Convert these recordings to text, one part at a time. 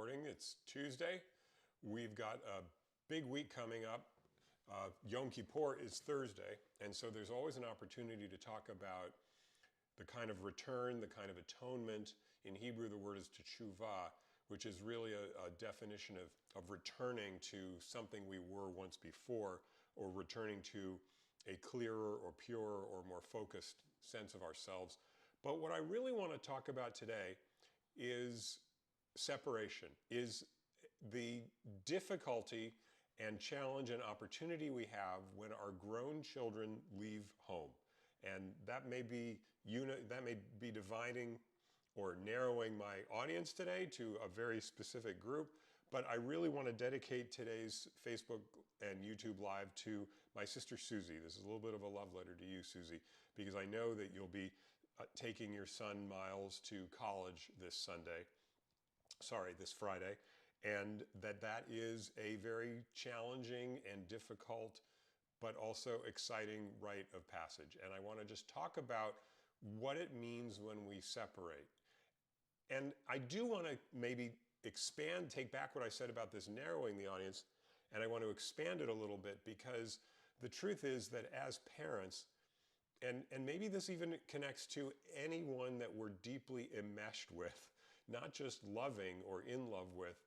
recording. It's Tuesday. We've got a big week coming up. Yom Kippur is Thursday, and so there's always an opportunity to talk about the kind of return, the kind of atonement. In Hebrew, the word is teshuvah, which is really a definition of returning to something we were once before, or returning to a clearer or purer or more focused sense of ourselves. But what I really want to talk about today is separation, is the difficulty and challenge and opportunity we have when our grown children leave home. And that may be dividing or narrowing my audience today to a very specific group, but I really want to dedicate today's Facebook and YouTube Live to my sister Susie. This is a little bit of a love letter to you, Susie, because I know that you'll be taking your son Miles to college this Friday, and that is a very challenging and difficult but also exciting rite of passage. And I want to just talk about what it means when we separate. And I do want to maybe take back what I said about this narrowing the audience, and I want to expand it a little bit, because the truth is that as parents, and maybe this even connects to anyone that we're deeply enmeshed with, not just loving or in love with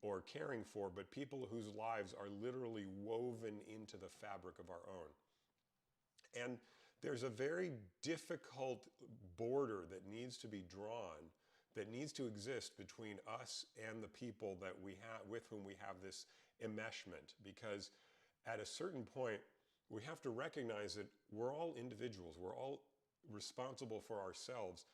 or caring for, but people whose lives are literally woven into the fabric of our own. And there's a very difficult border that needs to be drawn, that needs to exist between us and the people that we have, with whom we have this enmeshment, because at a certain point, we have to recognize that we're all individuals. We're all responsible for ourselves.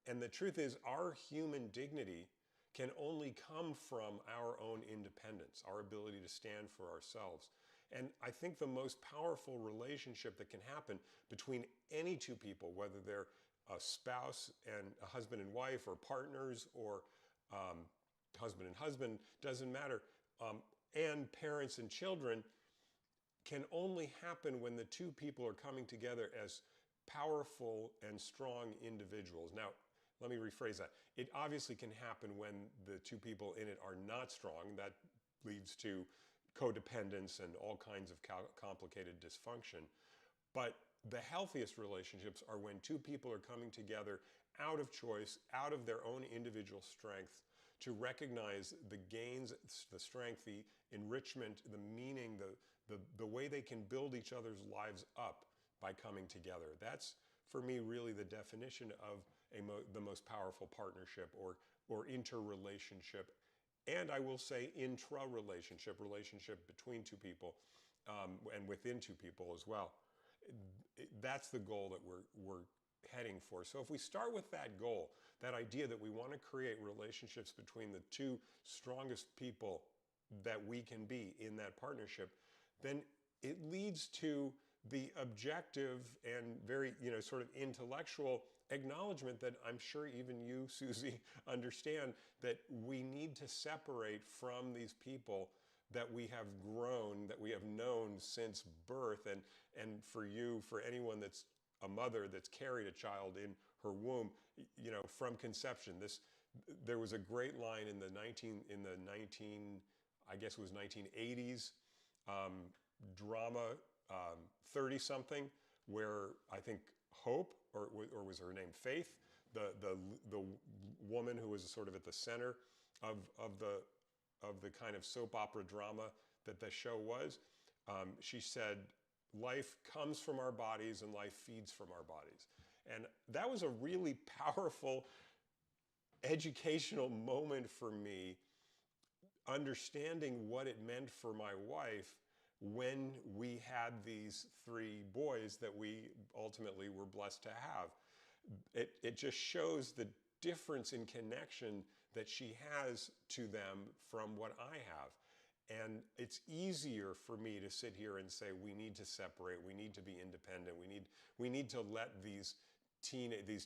And the truth is, our human dignity can only come from our own independence, our ability to stand for ourselves. And I think the most powerful relationship that can happen between any two people, whether they're a spouse and a husband and wife, or partners, or husband and husband, doesn't matter, and parents and children, can only happen when the two people are coming together as powerful and strong individuals. Now, let me rephrase that. It obviously can happen when the two people in it are not strong. That leads to codependence and all kinds of complicated dysfunction. But the healthiest relationships are when two people are coming together out of choice, out of their own individual strength, to recognize the gains, the strength, the enrichment, the meaning, the way they can build each other's lives up by coming together. That's, for me, really the definition of the most powerful partnership or interrelationship. And I will say relationship between two people, and within two people as well. That's the goal that we're heading for. So if we start with that goal, that idea that we want to create relationships between the two strongest people that we can be in that partnership, then it leads to the objective and very, sort of intellectual acknowledgement that I'm sure even you, Susie, understand, that we need to separate from these people that we have grown, that we have known since birth. And for you, for anyone that's a mother that's carried a child in her womb, from conception. There was a great line in the 1980s drama, 30-something, where I think Hope, or was her name Faith, the woman who was sort of at the center of the kind of soap opera drama that the show was, she said, "Life comes from our bodies and life feeds from our bodies." And that was a really powerful educational moment for me, understanding what it meant for my wife when we had these three boys that we ultimately were blessed to have. It just shows the difference in connection that she has to them from what I have. And it's easier for me to sit here and say, we need to separate, we need to be independent, we need to let these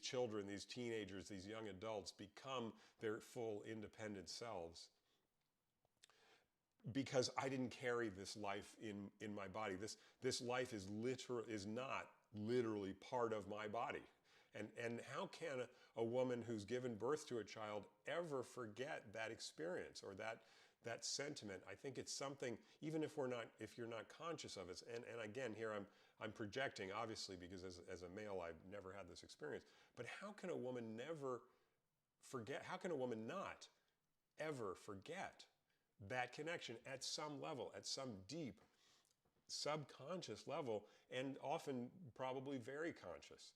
children, these teenagers, these young adults become their full independent selves, because I didn't carry this life in my body. This life is not literally part of my body. And how can a woman who's given birth to a child ever forget that experience or that sentiment? I think it's something, even if you're not conscious of it. And again, here I'm projecting, obviously, because as a male, I've never had this experience. But how can a woman never forget? How can a woman not ever forget that connection at some level, at some deep subconscious level, and often probably very conscious?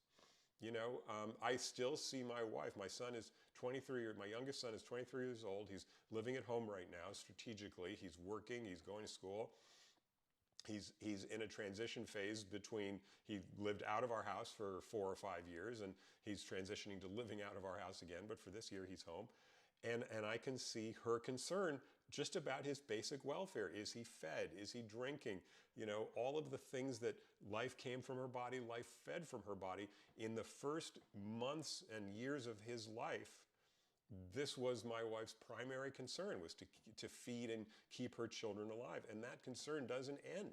I still see my wife. My son is 23, my youngest son is 23 years old. He's living at home right now strategically. He's working, he's going to school. He's in a transition phase between, he lived out of our house for 4 or 5 years, and he's transitioning to living out of our house again, but for this year he's home. And I can see her concern just about his basic welfare. Is he fed? Is he drinking? All of the things that life came from her body, life fed from her body. In the first months and years of his life, this was my wife's primary concern, was to feed and keep her children alive. And that concern doesn't end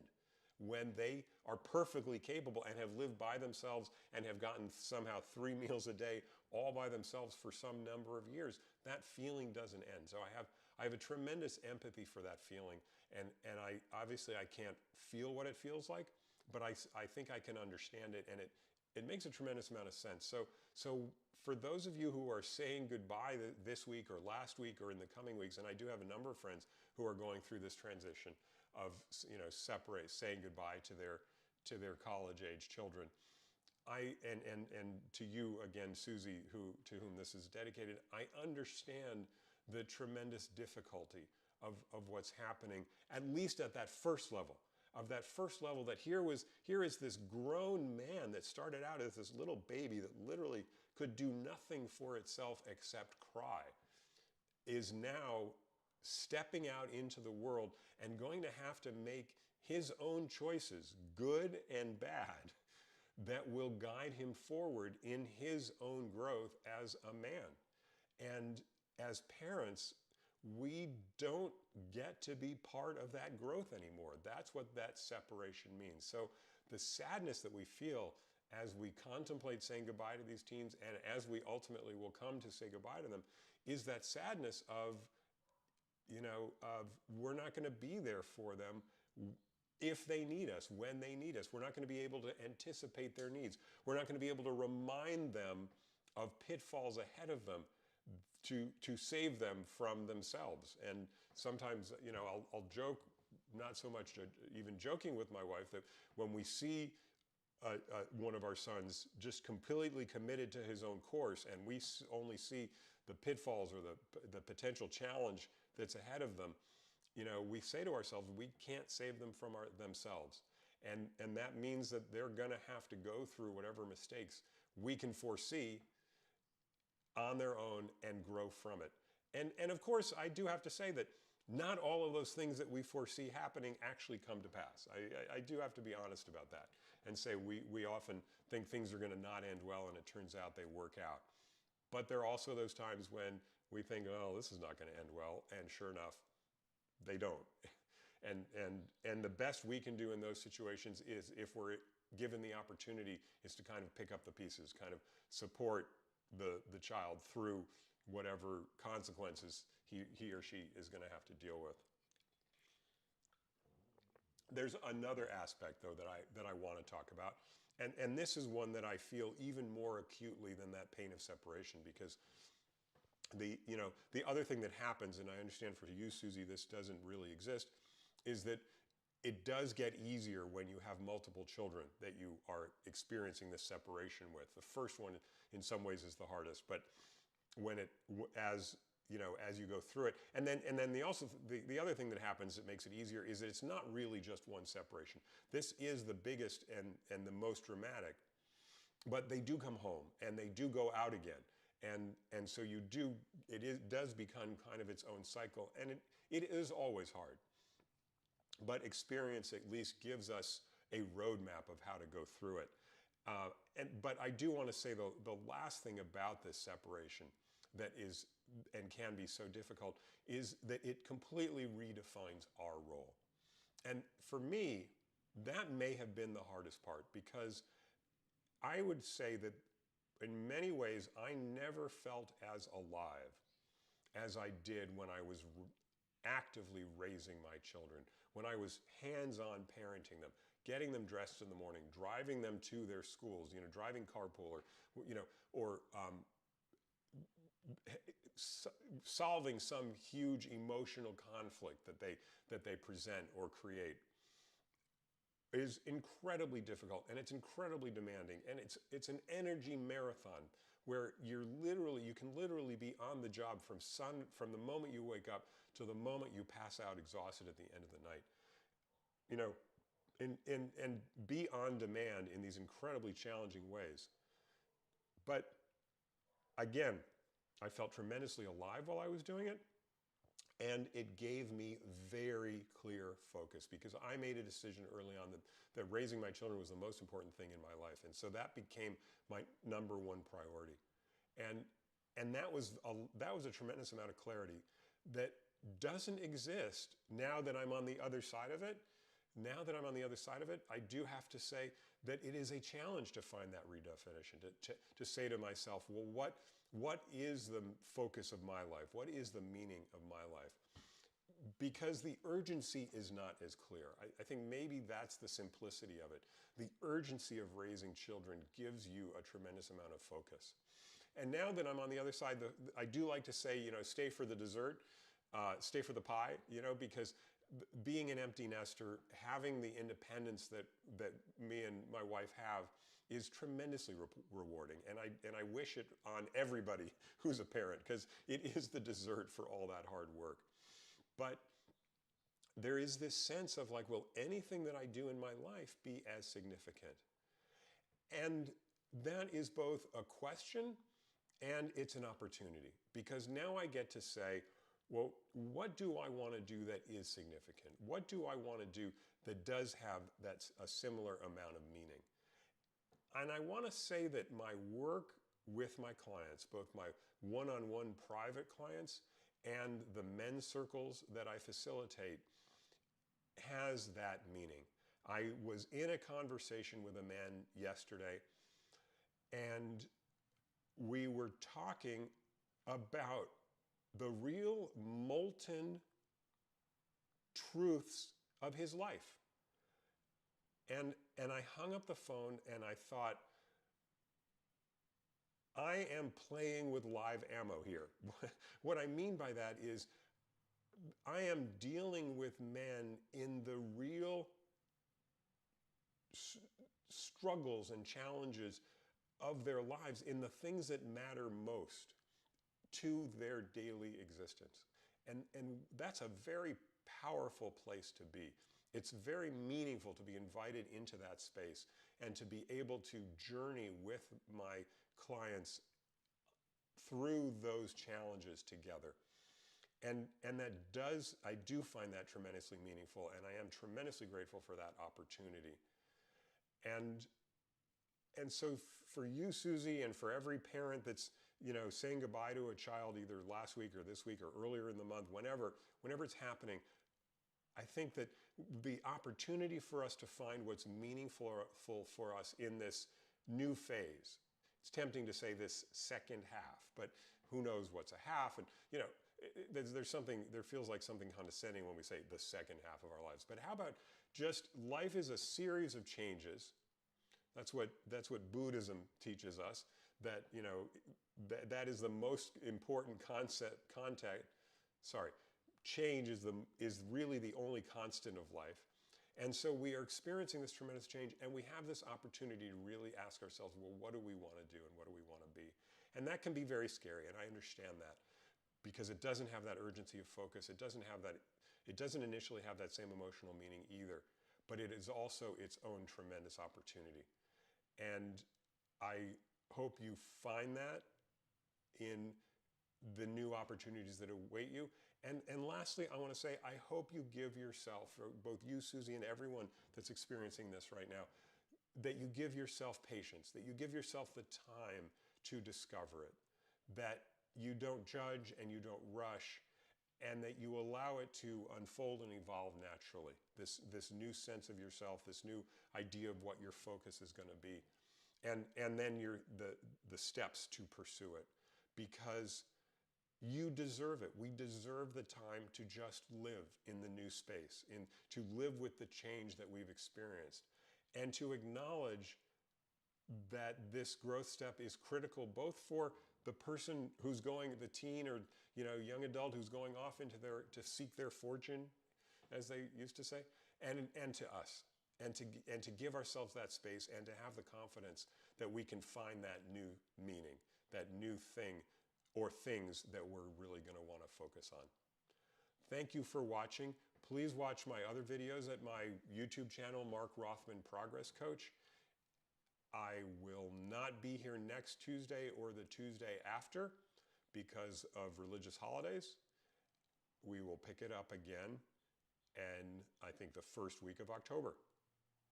when they are perfectly capable and have lived by themselves and have gotten somehow 3 meals a day all by themselves for some number of years. That feeling doesn't end. So I have a tremendous empathy for that feeling. And I obviously I can't feel what it feels like, but I think I can understand it, and it makes a tremendous amount of sense. So for those of you who are saying goodbye this week or last week or in the coming weeks, and I do have a number of friends who are going through this transition of saying goodbye to their college-age children. And to you again, Susie, to whom this is dedicated, I understand the tremendous difficulty of what's happening, at least at that first level. That here is this grown man that started out as this little baby that literally could do nothing for itself except cry, is now stepping out into the world and going to have to make his own choices, good and bad, that will guide him forward in his own growth as a man. And as parents, we don't get to be part of that growth anymore. That's what that separation means. So the sadness that we feel as we contemplate saying goodbye to these teens, and as we ultimately will come to say goodbye to them, is that sadness of we're not going to be there for them if they need us, when they need us. We're not going to be able to anticipate their needs. We're not going to be able to remind them of pitfalls ahead of them to save them from themselves. And sometimes, I'll joke, not so much even joking with my wife, that when we see one of our sons just completely committed to his own course, and we only see the pitfalls or the potential challenge that's ahead of them, we say to ourselves, we can't save them from themselves. And that means that they're going to have to go through whatever mistakes we can foresee on their own and grow from it. And of course, I do have to say that not all of those things that we foresee happening actually come to pass. I do have to be honest about that and say we often think things are going to not end well, and it turns out they work out. But there are also those times when we think, oh, this is not going to end well, and sure enough, they don't. And the best we can do in those situations is, if we're given the opportunity, is to kind of pick up the pieces, kind of support the child through whatever consequences he or she is going to have to deal with. There's another aspect, though, that I want to talk about, and this is one that I feel even more acutely than that pain of separation, because the other thing that happens, and I understand for you, Susie, this doesn't really exist, is that it does get easier when you have multiple children that you are experiencing this separation with. The first one, in some ways, is the hardest, but when as you go through it, and then the other thing that happens that makes it easier is that it's not really just one separation. This is the biggest and the most dramatic, but they do come home and they do go out again, and so it does become kind of its own cycle, and it is always hard. But experience at least gives us a roadmap of how to go through it. But I do want to say, the last thing about this separation that is and can be so difficult is that it completely redefines our role. And for me, that may have been the hardest part, because I would say that in many ways, I never felt as alive as I did when I was actively raising my children, when I was hands-on parenting them, getting them dressed in the morning, driving them to their schools, driving carpool, or solving some huge emotional conflict that they present or create is incredibly difficult, and it's incredibly demanding, and it's an energy marathon where you can literally be on the job from the moment you wake up to the moment you pass out exhausted at the end of the night. You know, and be on demand in these incredibly challenging ways. But again, I felt tremendously alive while I was doing it, and it gave me very clear focus because I made a decision early on that raising my children was the most important thing in my life. And so that became my number one priority. And that was a tremendous amount of clarity that doesn't exist now that I'm on the other side of it. Now that I'm on the other side of it, I do have to say that it is a challenge to find that redefinition, to say to myself, well, what is the focus of my life? What is the meaning of my life? Because the urgency is not as clear. I think maybe that's the simplicity of it. The urgency of raising children gives you a tremendous amount of focus. And now that I'm on the other side, I do like to say, stay for the dessert, stay for the pie, because being an empty nester, having the independence that me and my wife have is tremendously rewarding. And I wish it on everybody who's a parent, because it is the dessert for all that hard work. But there is this sense of like, will anything that I do in my life be as significant? And that is both a question and it's an opportunity, because now I get to say, well, what do I want to do that is significant? What do I want to do that does have a similar amount of meaning? And I want to say that my work with my clients, both my one-on-one private clients and the men's circles that I facilitate, has that meaning. I was in a conversation with a man yesterday, and we were talking about the real molten truths of his life. And I hung up the phone and I thought, I am playing with live ammo here. What I mean by that is I am dealing with men in the real struggles and challenges of their lives, in the things that matter most to their daily existence. And that's a very powerful place to be. It's very meaningful to be invited into that space and to be able to journey with my clients through those challenges together. And I do find that tremendously meaningful, and I am tremendously grateful for that opportunity. And so for you, Susie, and for every parent that's saying goodbye to a child either last week or this week or earlier in the month, whenever it's happening, I think that the opportunity for us to find what's meaningful for us in this new phase. It's tempting to say this second half, but who knows what's a half? And there feels like something condescending when we say the second half of our lives. But how about just life is a series of changes? That's what Buddhism teaches us. That that is the most important change is really the only constant of life. And so we are experiencing this tremendous change, and we have this opportunity to really ask ourselves, well, what do we want to do and what do we want to be? And that can be very scary, and I understand that, because it doesn't have that urgency of focus. It doesn't initially have that same emotional meaning either, but it is also its own tremendous opportunity. And I hope you find that in the new opportunities that await you. And lastly, I want to say, I hope you give yourself, both you, Susie, and everyone that's experiencing this right now, that you give yourself patience, that you give yourself the time to discover it, that you don't judge and you don't rush, and that you allow it to unfold and evolve naturally, this new sense of yourself, this new idea of what your focus is going to be. and then the steps to pursue it, because you deserve it. We deserve the time to just live in the new space, to live with the change that we've experienced, and to acknowledge that this growth step is critical both for the person who's going, the teen or young adult who's going off to seek their fortune, as they used to say, and to us, and to give ourselves that space, and to have the confidence that we can find that new meaning, that new thing or things that we're really going to want to focus on. Thank you for watching. Please watch my other videos at my YouTube channel, Mark Rothman Progress Coach. I will not be here next Tuesday or the Tuesday after because of religious holidays. We will pick it up again, and I think the first week of October.